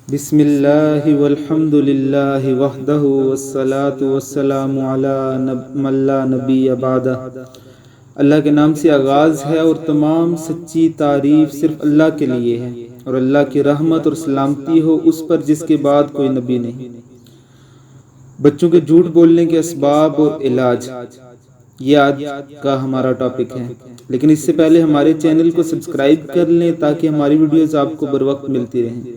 بسم اللہ والحمد للہ وحدہ والصلاة والسلام علی من لا نبی بعدہ۔ اللہ کے نام سے آغاز ہے اور تمام سچی تعریف صرف اللہ کے لیے ہے، اور اللہ کی رحمت اور سلامتی ہو اس پر جس کے بعد کوئی نبی نہیں۔ بچوں کے جھوٹ بولنے کے اسباب اور علاج، یہ آج کا ہمارا ٹاپک ہے، لیکن اس سے پہلے ہمارے چینل کو سبسکرائب کر لیں تاکہ ہماری ویڈیوز آپ کو بر وقت ملتی رہیں۔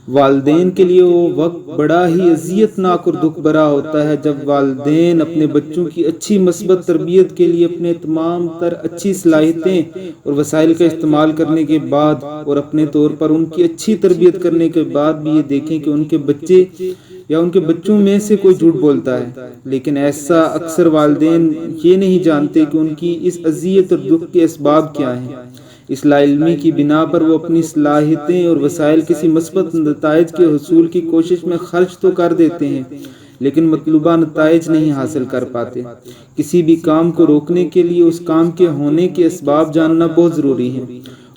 والدین کے لیے وہ وقت بڑا ہی اذیت ناک اور دکھ بھرا ہوتا ہے جب والدین اپنے بچوں کی اچھی مثبت تربیت کے لیے اپنے تمام تر اچھی صلاحیتیں اور وسائل کا استعمال کرنے کے بعد اور اپنے طور پر ان کی اچھی تربیت کرنے کے بعد بھی یہ دیکھیں کہ ان کے بچے یا ان کے بچوں میں سے کوئی جھوٹ بولتا ہے، لیکن ایسا اکثر والدین یہ نہیں جانتے کہ ان کی اس اذیت اور دکھ کے اسباب کیا ہیں۔ اس لا علمی کی بنا پر وہ اپنی صلاحیتیں اور وسائل کسی مثبت نتائج کے حصول کی کوشش میں خرچ تو کر دیتے ہیں، لیکن مطلوبہ نتائج نہیں حاصل کر پاتے۔ کسی بھی کام کو روکنے کے لیے اس کام کے ہونے کے اسباب جاننا بہت ضروری ہے۔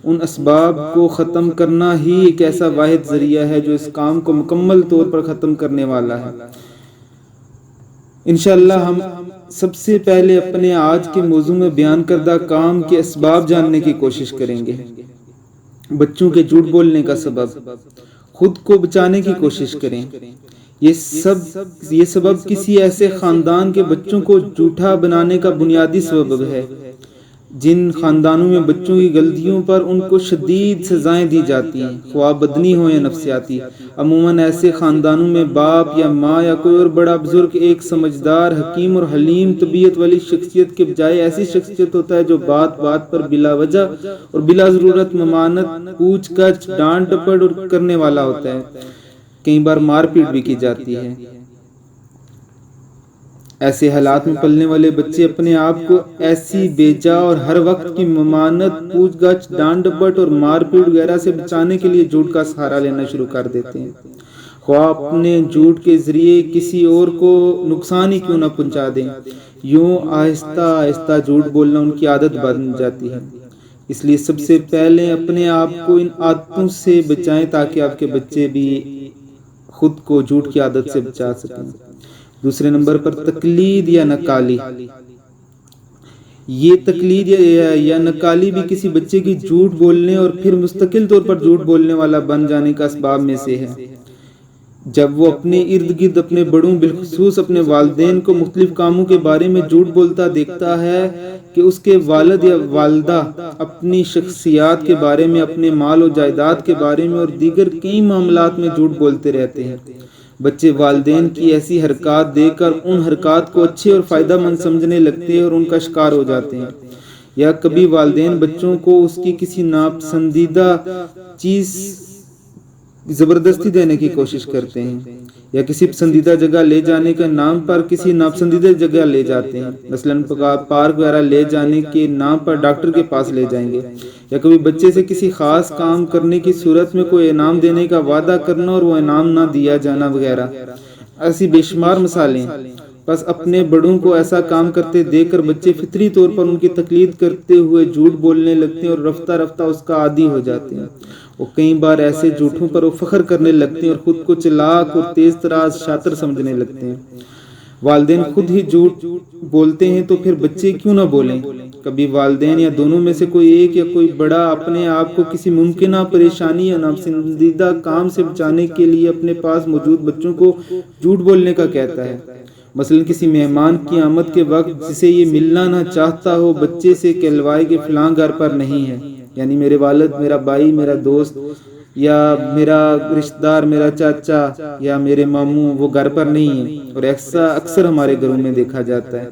ان اسباب کو ختم کرنا ہی ایک ایسا واحد ذریعہ ہے جو اس کام کو مکمل طور پر ختم کرنے والا ہے۔ انشاءاللہ ہم سب سے پہلے اپنے آج کے موضوع میں بیان کردہ کام کے اسباب جاننے کی کوشش کریں گے۔ بچوں کے جھوٹ بولنے کا سبب، خود کو بچانے کی کوشش کریں۔ یہ سبب کسی ایسے خاندان کے بچوں کو جھوٹا بنانے کا بنیادی سبب ہے جن خاندانوں میں بچوں کی غلطیوں پر ان کو شدید سزائیں دی جاتی ہیں، خواہ بدنی ہو یا نفسیاتی۔ عموماً ایسے خاندانوں میں باپ یا ماں یا کوئی اور بڑا بزرگ ایک سمجھدار، حکیم اور حلیم طبیعت والی شخصیت کے بجائے ایسی شخصیت ہوتا ہے جو بات بات پر بلا وجہ اور بلا ضرورت ممانعت، پوچھ گچھ، ڈانٹ ڈپٹ اور کرنے والا ہوتا ہے۔ کئی بار مار پیٹ بھی کی جاتی ہے۔ ایسے حالات میں پلنے والے بچے اپنے آپ کو ایسی بیجا اور ہر وقت کی ممانعت، پوچھ گچھ، ڈانٹ ڈپٹ اور مار پیٹ وغیرہ سے بچانے کے لیے جھوٹ کا سہارا لینا شروع کر دیتے ہیں، خواہ اپنے جھوٹ کے ذریعے کسی اور کو نقصان ہی کیوں نہ پہنچا دیں۔ یوں آہستہ آہستہ جھوٹ بولنا ان کی عادت بن جاتی ہے۔ اس لیے سب سے پہلے اپنے آپ کو ان عادتوں سے بچائیں تاکہ آپ کے بچے بھی خود کو جھوٹ کی عادت سے بچا سکیں۔ دوسرے نمبر پر تقلید یا نقالی۔ یہ تقلید یا نقالی بھی کسی بچے کی جھوٹ بولنے اور پھر مستقل طور پر جھوٹ بولنے والا بن جانے کا اسباب میں سے ہے۔ جب وہ اپنے ارد گرد اپنے بڑوں، بالخصوص اپنے والدین کو مختلف کاموں کے بارے میں جھوٹ بولتا دیکھتا ہے کہ اس کے والد یا والدہ اپنی شخصیات کے بارے میں، اپنے مال و جائیداد کے بارے میں اور دیگر کئی معاملات میں جھوٹ بولتے رہتے ہیں، بچے والدین کی ایسی حرکات دیکھ کر ان حرکات کو اچھے اور فائدہ مند سمجھنے لگتے ہیں اور ان کا شکار ہو جاتے ہیں۔ یا کبھی والدین بچوں کو اس کی کسی ناپسندیدہ چیز زبردستی دینے کی کوشش کرتے ہیں، یا کسی پسندیدہ جگہ لے جانے کے نام پر کسی ناپسندیدہ جگہ لے جاتے ہیں، مثلاً پارک وغیرہ لے جانے کے نام پر ڈاکٹر کے پاس لے جائیں گے، یا کبھی بچے سے کسی خاص کام کرنے کی صورت میں کوئی انعام دینے کا وعدہ کرنا اور وہ انعام نہ دیا جانا وغیرہ۔ ایسی بے شمار مثالیں۔ بس اپنے بڑوں کو ایسا کام کرتے دیکھ کر بچے فطری طور پر ان کی تقلید کرتے ہوئے جھوٹ بولنے لگتے ہیں اور رفتہ رفتہ اس کا عادی ہو جاتے ہیں۔ وہ کئی بار ایسے جھوٹوں پر وہ فخر کرنے لگتے ہیں اور خود کو چلاک اور تیز تراز شاطر سمجھنے لگتے ہیں۔ والدین خود ہی جھوٹ بولتے ہیں تو پھر بچے کیوں نہ بولیں؟ کبھی والدین یا دونوں میں سے کوئی ایک یا کوئی بڑا اپنے آپ کو کسی ممکنہ پریشانی یا ناپسندیدہ کام سے بچانے کے لیے اپنے پاس موجود بچوں کو جھوٹ بولنے کا کہتا ہے۔ مثلاً کسی مہمان کی آمد کے وقت جسے یہ ملنا نہ چاہتا ہو، بچے سے کہلوائے کہ فلاں گھر پر نہیں ہے، یعنی میرے والد، میرا بھائی، میرا دوست یا میرا رشتہ دار، میرا چاچا یا میرے ماموں وہ گھر پر نہیں ہے، اور ایسا اکثر ہمارے گھروں میں دیکھا جاتا ہے۔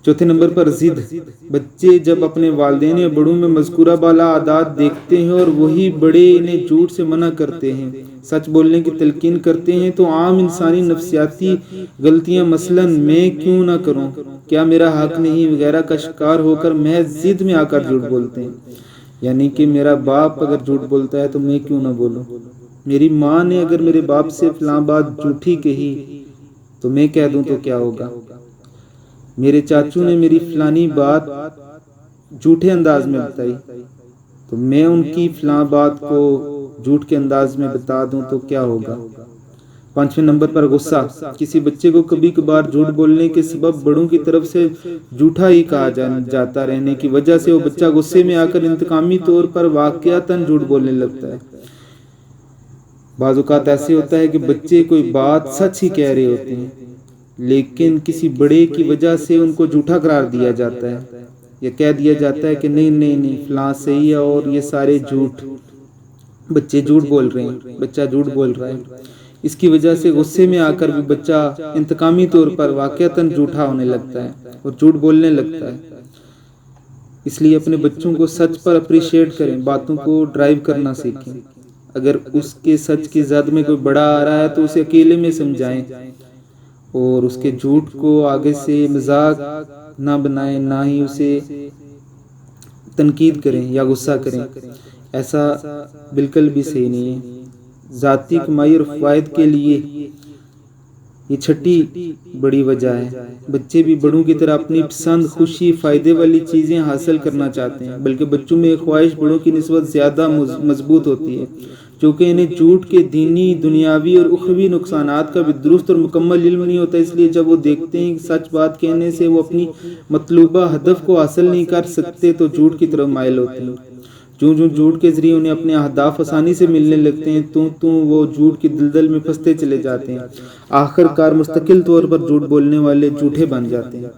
چوتھے نمبر پر ضد۔ بچے جب اپنے والدین یا بڑوں میں مذکورہ بالا عادات دیکھتے ہیں اور وہی بڑے انہیں جھوٹ سے منع کرتے ہیں، سچ بولنے کی تلقین کرتے ہیں، تو عام انسانی نفسیاتی غلطیاں مثلاً میں کیوں نہ کروں، کیا میرا حق نہیں وغیرہ کا شکار ہو کر محض ضد میں آ کر جھوٹ بولتے ہیں۔ یعنی کہ میرا باپ اگر جھوٹ بولتا ہے تو میں کیوں نہ بولوں، میری ماں نے اگر میرے باپ سے فلاں بات جھوٹی کہی تو میں کہہ دوں تو کیا ہوگا، میرے چاچو نے میری فلانی بات جھوٹے انداز میں بتائی تو میں ان کی فلاں بات کو جھوٹ کے انداز میں بتا دوں تو کیا ہوگا۔ 5ویں نمبر پر غصہ۔ کسی بچے کو کبھی کبھار جھوٹ بولنے کے سبب بڑوں کی طرف سے جھوٹا ہی کہا جاتا رہنے کی وجہ سے وہ بچہ غصے میں آ کر انتقامی طور پر واقعتاً جھوٹ بولنے لگتا ہے۔ بعض اوقات ایسے ہوتا ہے کہ بچے کوئی بات سچ ہی کہہ رہے ہوتے ہیں، لیکن کسی بڑے کی وجہ سے ان کو جھوٹا قرار دیا جاتا ہے، یا کہہ دیا جاتا ہے کہ نہیں فلاں صحیح ہے اور یہ سارے جھوٹ، بچے جھوٹ بول رہے ہیں، بچہ جھوٹ بول رہا ہے۔ اس کی وجہ سے غصے میں آ کر بھی بچہ انتقامی طور پر واقعتاً جھوٹا ہونے لگتا ہے اور جھوٹ بولنے لگتا ہے۔ اس لیے اپنے بچوں کو سچ پر اپریشیٹ کریں، باتوں کو ڈرائیو کرنا سیکھیں۔ اگر اس کے سچ کی زد میں کوئی بڑا آ رہا ہے تو اسے اکیلے میں سمجھائیں اور اس کے جھوٹ کو آگے سے مذاق نہ بنائیں، نہ ہی اسے تنقید کریں یا غصہ کریں۔ ایسا بالکل بھی صحیح نہیں ہے۔ ذاتی کمائی اور فوائد کے لیے یہ 6 بڑی وجہ ہے۔ بچے بھی بڑوں کی طرح اپنی پسند، خوشی، فائدے والی چیزیں حاصل کرنا چاہتے ہیں، بلکہ بچوں میں یہ خواہش بڑوں کی نسبت زیادہ مضبوط ہوتی ہے، چونکہ انہیں جھوٹ کے دینی، دنیاوی اور اخروی نقصانات کا بھی درست اور مکمل علم نہیں ہوتا۔ اس لیے جب وہ دیکھتے ہیں کہ سچ بات کہنے سے وہ اپنی مطلوبہ ہدف کو حاصل نہیں کر سکتے تو جھوٹ کی طرف مائل ہوتے ہیں۔ جو جھوٹ کے ذریعے انہیں اپنے اہداف آسانی سے ملنے لگتے ہیں تو وہ جھوٹ کی دلدل میں پھنستے چلے جاتے ہیں۔ آخر کار مستقل طور پر جھوٹ بولنے والے جھوٹے بن جاتے ہیں۔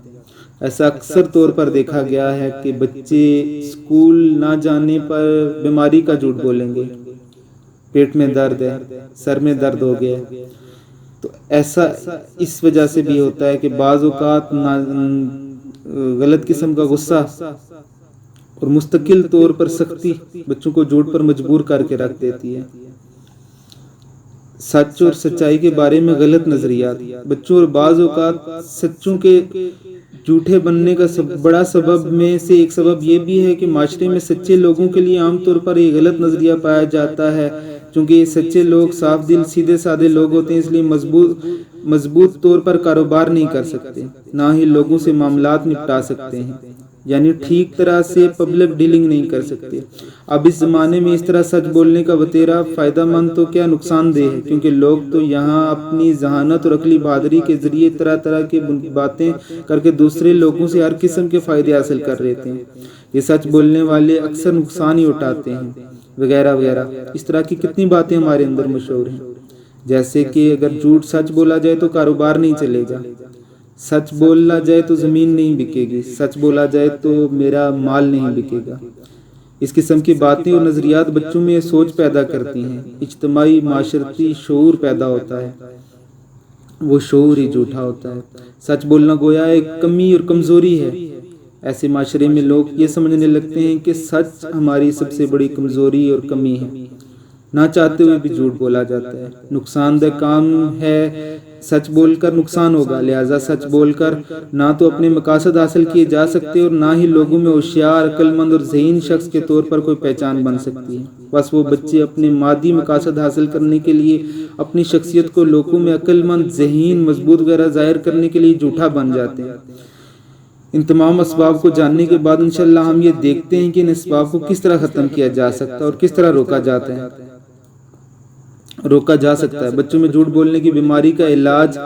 ایسا اکثر طور پر دیکھا گیا ہے کہ بچے اسکول نہ جانے پر بیماری کا جھوٹ بولیں گے، پیٹ میں درد ہے، سر میں درد ہو گیا، تو ایسا اس وجہ سے بھی ہوتا ہے کہ بعض اوقات غلط قسم کا غصہ اور مستقل طور پر سختی بچوں کو جھوٹ پر مجبور کر کے رکھ دیتی ہے۔ سچ اور سچائی کے بارے میں غلط نظریات۔ بچوں اور بعض اوقات سچوں کے جھوٹے بننے کا بڑا سبب میں سے ایک سبب یہ بھی ہے کہ معاشرے میں سچے لوگوں کے لیے عام طور پر یہ غلط نظریہ پایا جاتا ہے، چونکہ یہ سچے لوگ صاف دل، سیدھے سادے لوگ ہوتے ہیں، اس لیے مضبوط طور پر کاروبار نہیں کر سکتے، نہ ہی لوگوں سے معاملات نپٹا سکتے ہیں، یعنی ٹھیک طرح سے پبلک ڈیلنگ نہیں کر سکتے۔ اب اس زمانے میں اس طرح سچ بولنے کا وتیرہ فائدہ مند تو کیا نقصان دہ ہے، کیونکہ لوگ تو یہاں اپنی ذہانت اور عقلی بہادری کے ذریعے طرح طرح کی باتیں کر کے دوسرے لوگوں سے ہر قسم کے فائدے حاصل کر لیتے ہیں۔ یہ سچ بولنے والے اکثر نقصان ہی اٹھاتے ہیں، وغیرہ وغیرہ۔ اس طرح کی کتنی باتیں ہمارے اندر مشہور ہیں، جیسے کہ اگر جھوٹ سچ بولا جائے تو کاروبار نہیں چلے گا، سچ بولا جائے تو زمین نہیں بکے گی، سچ بولا جائے تو میرا مال نہیں بکے گا۔ اس قسم کی باتیں اور نظریات بچوں میں سوچ پیدا کرتی ہیں، اجتماعی معاشرتی شعور پیدا ہوتا ہے، وہ شعور ہی جھوٹا ہوتا ہے۔ سچ بولنا گویا ایک کمی اور کمزوری ہے۔ ایسے معاشرے میں لوگ یہ سمجھنے لگتے ہیں کہ سچ ہماری سب سے بڑی کمزوری اور کمی ہے، نہ چاہتے ہوئے بھی جھوٹ بولا جاتا ہے۔ نقصان دہ کام ہے، سچ بول کر نقصان ہوگا، لہٰذا سچ بول کر نہ تو اپنے مقاصد حاصل کیے جا سکتے اور نہ ہی لوگوں میں ہوشیار، عقل مند اور ذہین شخص کے طور پر کوئی پہچان بن سکتی ہے۔ بس وہ بچے اپنے مادی مقاصد حاصل کرنے کے لیے اپنی شخصیت کو لوگوں میں عقل مند، ذہین، مضبوط وغیرہ ظاہر کرنے کے لیے جھوٹا بن جاتے ہیں۔ ان تمام اسباب کو جاننے کے بعد انشاءاللہ ہم یہ دیکھتے ہیں کہ ان اسباب کو کس طرح ختم کیا جا سکتا ہے اور کس طرح روکا جا سکتا ہے۔ بچوں میں جھوٹ بولنے کی بیماری کا علاج،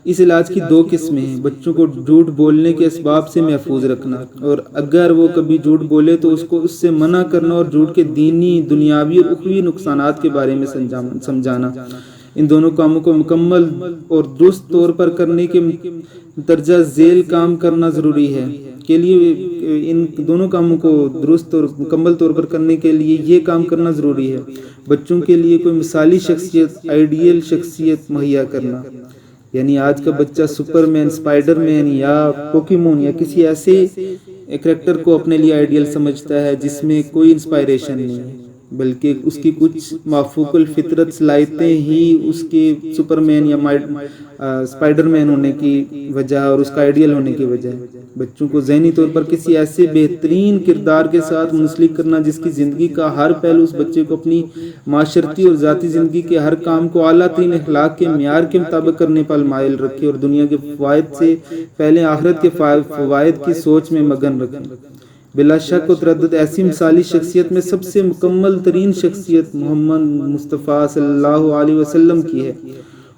اس علاج کی 2 قسمیں ہیں۔ بچوں کو جھوٹ بولنے کے اسباب سے محفوظ رکھنا، اور اگر وہ کبھی جھوٹ بولے تو اس کو اس سے منع کرنا اور جھوٹ کے دینی، دنیاوی اور اخروی نقصانات کے بارے میں سمجھانا۔ ان دونوں کاموں کو مکمل اور درست طور پر کرنے کے درجہ ذیل کام کرنا ضروری ہے۔ ان دونوں کاموں کو درست اور مکمل طور پر کرنے کے لیے یہ کام کرنا ضروری ہے۔ بچوں کے لیے کوئی مثالی شخصیت، آئیڈیل شخصیت مہیا کرنا، یعنی آج کا بچہ سپر مین، اسپائڈر مین یا پوکیمون یا کسی ایسے کریکٹر کو اپنے لیے آئیڈیل سمجھتا ہے جس میں کوئی انسپائریشن نہیں ہے، بلکہ اس کی کچھ مافوق الفطرت صلاحیتیں ہی اس کے سپر مین یا اسپائڈر مین ہونے کی وجہ اور اس کا آئیڈیل ہونے کی وجہ ہے۔ بچوں کو ذہنی طور پر کسی ایسے بہترین کردار کے ساتھ منسلک کرنا جس کی زندگی کا ہر پہلو اس بچے کو اپنی معاشرتی اور ذاتی زندگی کے ہر کام کو اعلیٰ ترین اخلاق کے معیار کے مطابق کرنے پر مائل رکھے، اور دنیا کے فوائد سے پہلے آخرت کے فوائد کی سوچ میں مگن رکھیں۔ بلا شک و تردد ایسی مثالی شخصیت میں سب سے مکمل ترین شخصیت محمد مصطفیٰ صلی اللہ علیہ وسلم کی ہے،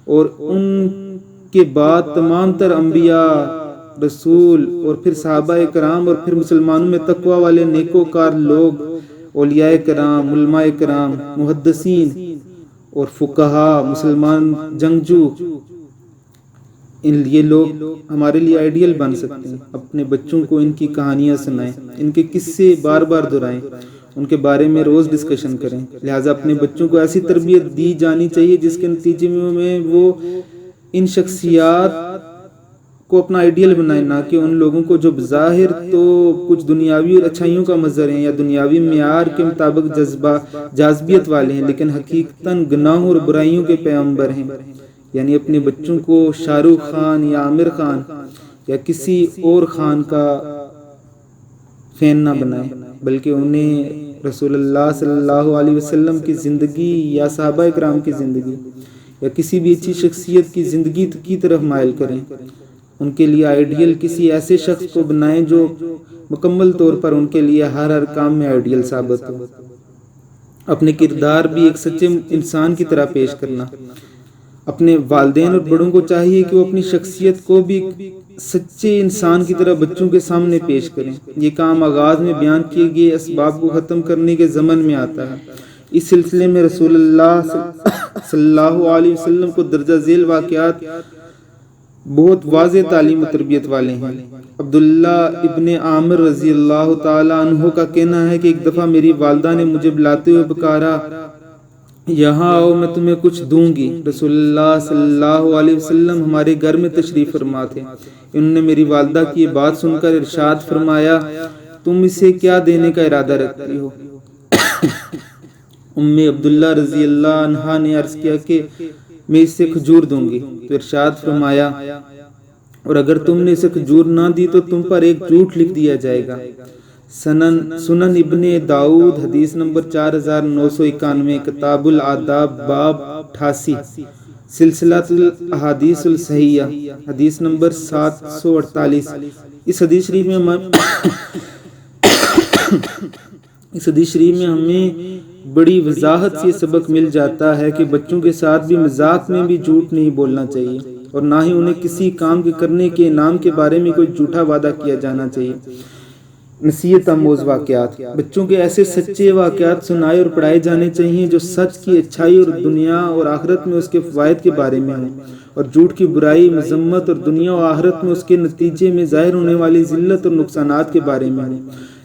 اور ان کے بعد تمام تر انبیاء، رسول اور پھر صحابہ کرام اور پھر مسلمانوں میں تقوی والے نیکوکار لوگ، اولیاء کرام، علماء کرام، محدثین اور فقہا، مسلمان جنگجو، یہ لوگ ہمارے لیے آئیڈیل بن سکتے ہیں۔ اپنے بچوں کو ان کی کہانیاں سنائیں، ان کے قصے بار بار دہرائیں، ان کے بارے میں روز ڈسکشن کریں۔ لہٰذا اپنے بچوں کو ایسی تربیت دی جانی چاہیے جس کے نتیجے میں وہ ان شخصیات کو اپنا آئیڈیل بنائیں، نہ کہ ان لوگوں کو جو بظاہر تو کچھ دنیاوی اور اچھائیوں کا مظہر ہیں یا دنیاوی معیار کے مطابق جاذبیت والے ہیں، لیکن حقیقتاً گناہوں اور برائیوں کے پیغمبر ہیں۔ یعنی اپنے بچوں کو شاہ رخ خان یا عامر خان یا کسی اور خان کا فین نہ بنائیں، بلکہ انہیں رسول اللہ صلی اللہ علیہ وسلم کی زندگی یا صحابہ کرام کی زندگی یا کسی بھی اچھی شخصیت کی زندگی کی طرف مائل کریں۔ ان کے لیے آئیڈیل کسی ایسے شخص کو بنائیں جو مکمل طور پر ان کے لیے ہر کام میں آئیڈیل ثابت ہو۔ اپنے کردار بھی ایک سچے انسان کی طرح پیش کرنا۔ اپنے والدین اور بڑوں کو چاہیے کہ وہ اپنی شخصیت کو بھی سچے انسان کی طرح بچوں کے سامنے پیش کریں۔ یہ کام آغاز میں بیان کیے گئے اسباب کو ختم کرنے کے ضمن میں آتا ہے۔ اس سلسلے میں رسول اللہ صلی اللہ علیہ وسلم کو درجہ ذیل واقعات بہت واضح تعلیم و تربیت والے ہیں۔ عبداللہ ابن عامر رضی اللہ تعالیٰ عنہ کا کہنا ہے کہ ایک دفعہ میری والدہ نے مجھے بلاتے ہوئے پکارا، یہاں آؤ میں تمہیں کچھ دوں گی۔ رسول اللہ صلی اللہ علیہ وسلم ہمارے گھر میں تشریف فرما تھے۔ انہوں نے میری والدہ کی یہ بات سن کر ارشاد فرمایا، تم اسے کیا دینے کا ارادہ رکھتی ہو؟ عبداللہ رضی اللہ عنہا نے عرض کیا کہ میں اسے کھجور دوں گی، تو ارشاد فرمایا، اور اگر تم نے اسے کھجور نہ دی تو تم پر ایک جھوٹ لکھ دیا جائے گا۔ سنن ابن داؤد حدیث نمبر 4991، کتاب الآداب باب 88، سلسلہ الاحادیث الصحیحہ حدیث نمبر 748۔ اس حدیث شریف میں ہمیں بڑی وضاحت سے سبق مل جاتا ہے کہ بچوں کے ساتھ بھی مذاق میں بھی جھوٹ نہیں بولنا چاہیے، اور نہ ہی انہیں کسی کام کے کرنے کے انعام کے بارے میں کوئی جھوٹا وعدہ کیا جانا چاہیے۔ نصیحت آموز واقعات، بچوں کے ایسے سچے واقعات سنائے اور پڑھائے جانے چاہیے جو سچ کی اچھائی اور دنیا اور آخرت میں اس کے فوائد کے بارے میں ہوں، اور جھوٹ کی برائی، مذمت اور دنیا و آخرت میں اس کے نتیجے میں ظاہر ہونے والی ذلت اور نقصانات کے بارے میں ہوں،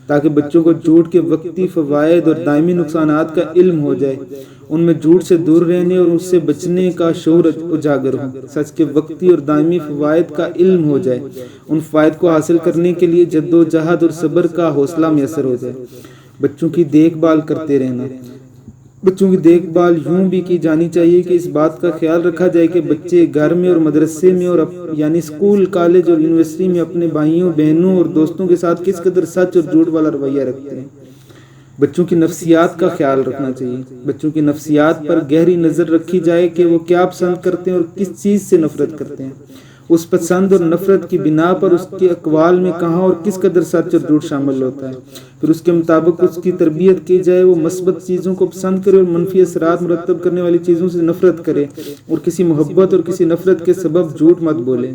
تاکہ بچوں کو جھوٹ کے وقتی فوائد اور دائمی نقصانات کا علم ہو جائے، ان میں جھوٹ سے دور رہنے اور اس سے بچنے کا شعور اجاگر ہو، سچ کے وقتی اور دائمی فوائد کا علم ہو جائے، ان فوائد کو حاصل کرنے کے لیے جد و جہد اور صبر کا حوصلہ میسر ہو جائے۔ بچوں کی دیکھ بھال کرتے رہنا، بچوں کی دیکھ بھال یوں بھی کی جانی چاہیے کہ اس بات کا خیال رکھا جائے کہ بچے گھر میں اور مدرسے میں اور یعنی اسکول، کالج اور یونیورسٹی میں اپنے بھائیوں، بہنوں اور دوستوں کے ساتھ کس قدر سچ اور جھوٹ والا رویہ رکھتے ہیں۔ بچوں کی نفسیات کا خیال رکھنا چاہیے۔ بچوں کی نفسیات پر گہری نظر رکھی جائے کہ وہ کیا پسند کرتے ہیں اور کس چیز سے نفرت کرتے ہیں۔ اس پسند اور نفرت کی بنا پر اس کے اقوال میں کہاں اور کس قدر سچ اور جھوٹ شامل ہوتا ہے، پھر اس کے مطابق اس کی تربیت کی جائے، وہ مثبت چیزوں کو پسند کرے اور منفی اثرات مرتب کرنے والی چیزوں سے نفرت کرے، اور کسی محبت اور کسی نفرت کے سبب جھوٹ مت بولے۔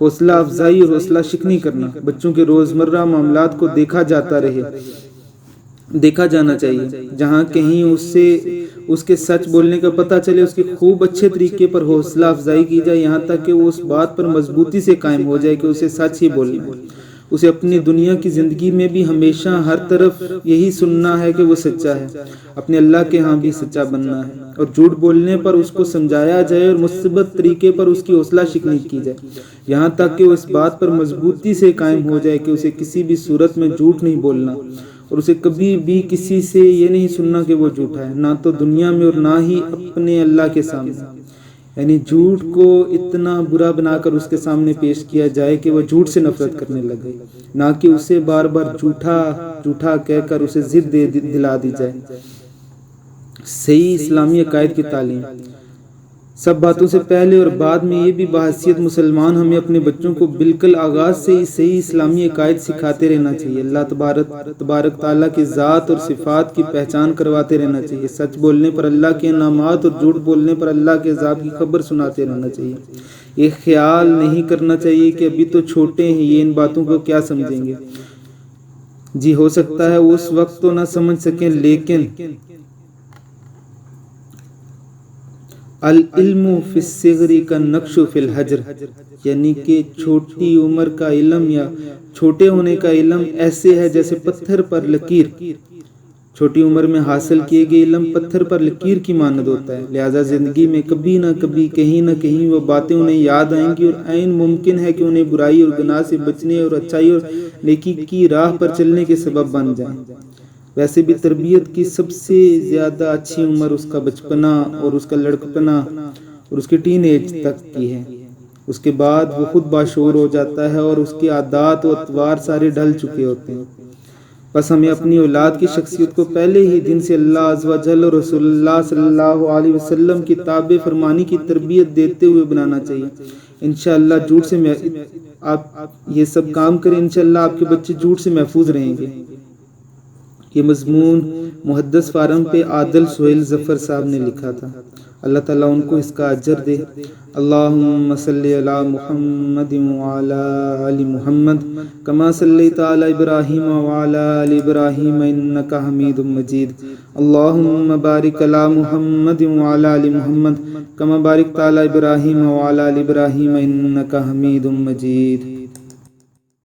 حوصلہ افزائی اور حوصلہ شکنی کرنا، بچوں کے روزمرہ معاملات کو دیکھا جانا چاہیے، جہاں کہیں اس کے سچ بولنے کا پتہ چلے، اس کی خوب اچھے طریقے پر حوصلہ افزائی کی جائے، یہاں تک کہ وہ اس بات پر مضبوطی سے قائم ہو جائے کہ اسے سچ ہی بولنا ہے۔ اسے اپنی دنیا کی زندگی میں بھی ہمیشہ ہر طرف یہی سننا ہے کہ وہ سچا ہے، اپنے اللہ کے ہاں بھی سچا بننا ہے، اور جھوٹ بولنے پر اس کو سمجھایا جائے اور مثبت طریقے پر اس کی حوصلہ شکنی کی جائے، یہاں تک کہ وہ اس بات پر مضبوطی سے قائم ہو جائے کہ اسے کسی بھی صورت میں جھوٹ نہیں بولنا، اور اسے کبھی بھی کسی سے یہ نہیں سننا کہ وہ جھوٹا ہے، نہ تو دنیا میں اور نہ ہی اپنے اللہ کے سامنے۔ یعنی جھوٹ کو اتنا برا بنا کر اس کے سامنے پیش کیا جائے کہ وہ جھوٹ سے نفرت کرنے لگے، نہ کہ اسے بار بار جھوٹا کہہ کر اسے ضد دلا دی جائے۔ صحیح اسلامی عقائد کی تعلیم، سب باتوں سے پہلے اور بعد میں یہ بھی بحیثیت مسلمان ہمیں اپنے بچوں کو بالکل آغاز سے ہی صحیح اسلامی عقائد سکھاتے رہنا چاہیے۔ اللہ تبارک تعالیٰ کی ذات اور صفات کی پہچان کرواتے رہنا چاہیے۔ سچ بولنے پر اللہ کے انعامات اور جھوٹ بولنے پر اللہ کے عذاب کی خبر سناتے رہنا چاہیے۔ یہ خیال نہیں کرنا چاہیے کہ ابھی تو چھوٹے ہیں، یہ ان باتوں کو کیا سمجھیں گے۔ جی ہو سکتا ہے وہ اس وقت تو نہ سمجھ سکیں، لیکن العلم فی الصغر کا نقش فی الحجر، یعنی کہ چھوٹی عمر کا علم یا چھوٹے ہونے کا علم ایسے ہے جیسے پتھر پر لکیر۔ چھوٹی عمر میں حاصل کیے گئے علم پتھر پر لکیر کی مانند ہوتا ہے، لہذا زندگی میں کبھی نہ کبھی کہیں نہ کہیں وہ باتیں انہیں یاد آئیں گی اور عین ممکن ہے کہ انہیں برائی اور گناہ سے بچنے اور اچائی اور نیکی کی راہ پر چلنے کے سبب بن جائیں۔ ویسے بھی تربیت کی سب سے زیادہ اچھی عمر اس کا بچپنا اور اس کا لڑکپنا اور اس کی ٹین ایج تک کی ہے۔ اس کے بعد وہ خود باشعور ہو جاتا ہے اور اس کے عادات و اطوار سارے ڈھل چکے ہوتے ہیں۔ بس ہمیں اپنی اولاد کی شخصیت کو پہلے ہی دن سے اللہ عز و جل اور رسول اللہ صلی اللہ علیہ وسلم کی تابع فرمانی کی تربیت دیتے ہوئے بنانا چاہیے۔ انشاءاللہ جھوٹ سے آپ یہ سب کام کریں، انشاءاللہ آپ کے بچے جھوٹ سے محفوظ رہیں گے۔ یہ مضمون محدث فارم پہ عادل سہیل ظفر صاحب نے لکھا تھا، اللہ تعالیٰ ان کو اس کا اجر دے۔ اللہم صلی علی محمد وعلی آل محمد کما صلیت علی ابراہیم وعلی آل ابراہیم انک حمید مجید۔ اللہم بارک علی محمد وعلی آل محمد کما بارکت علی ابراہیم وعلی آل ابراہیم انک حمید مجید۔